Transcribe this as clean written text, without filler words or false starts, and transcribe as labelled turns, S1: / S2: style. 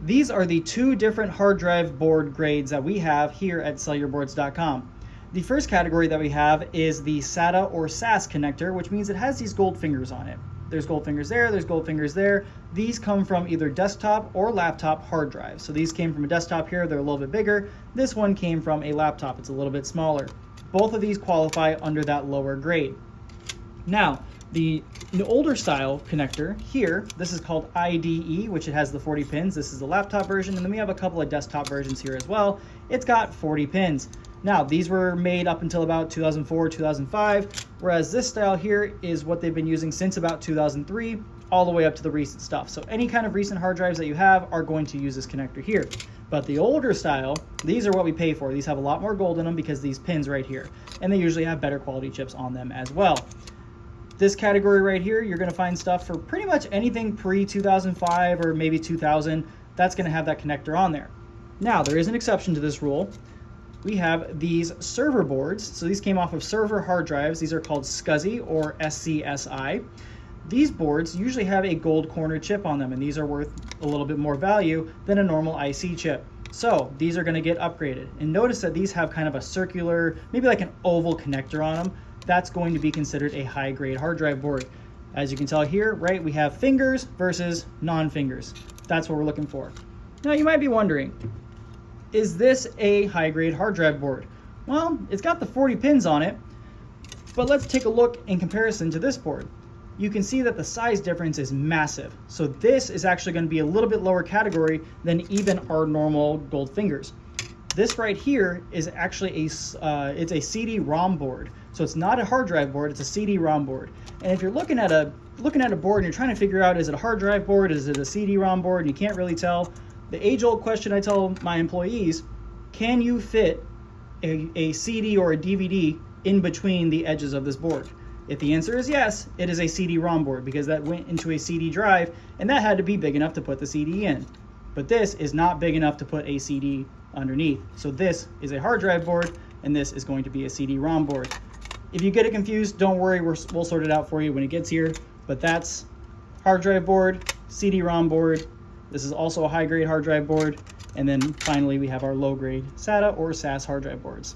S1: These are the two different hard drive board grades that we have here at cellularboards.com. The first category that we have is the SATA or SAS connector, which means it has these gold fingers on it. There's gold fingers there, there's gold fingers there. These come from either desktop or laptop hard drives. So these came from a desktop here, they're a little bit bigger. This one came from a laptop, it's a little bit smaller. Both of these qualify under that lower grade. Now, the older style connector here, this is called IDE, which it has the 40 pins. This is the laptop version, and then we have a couple of desktop versions here as well. It's got 40 pins. Now, these were made up until about 2004, 2005, whereas this style here is what they've been using since about 2003, all the way up to the recent stuff. So any kind of recent hard drives that you have are going to use this connector here. But the older style, these are what we pay for. These have a lot more gold in them because these pins right here, and they usually have better quality chips on them as well. This category right here, you're gonna find stuff for pretty much anything pre-2005 or maybe 2000, that's gonna have that connector on there. Now, there is an exception to this rule. We have these server boards. So these came off of server hard drives. These are called SCSI or SCSI. These boards usually have a gold corner chip on them, and these are worth a little bit more value than a normal IC chip. So these are gonna get upgraded. And notice that these have kind of a circular, maybe like an oval connector on them. That's going to be considered a high grade hard drive board. As you can tell here, right, we have fingers versus non-fingers. That's what we're looking for. Now you might be wondering, is this a high grade hard drive board? Well, it's got the 40 pins on it, but let's take a look in comparison to this board. You can see that the size difference is massive. So this is actually going to be a little bit lower category than even our normal gold fingers. This right here is actually it's a CD-ROM board. So it's not a hard drive board, it's a CD-ROM board. And if you're looking at a board and you're trying to figure out, is it a hard drive board, is it a CD-ROM board, and you can't really tell, the age-old question I tell my employees, can you fit a CD or a DVD in between the edges of this board? If the answer is yes, it is a CD-ROM board because that went into a CD drive and that had to be big enough to put the CD in. But this is not big enough to put a CD underneath. So this is a hard drive board and this is going to be a CD-ROM board. If you get it confused, don't worry, we'll sort it out for you when it gets here. But that's hard drive board, CD-ROM board. This is also a high grade hard drive board. And then finally we have our low grade SATA or SAS hard drive boards.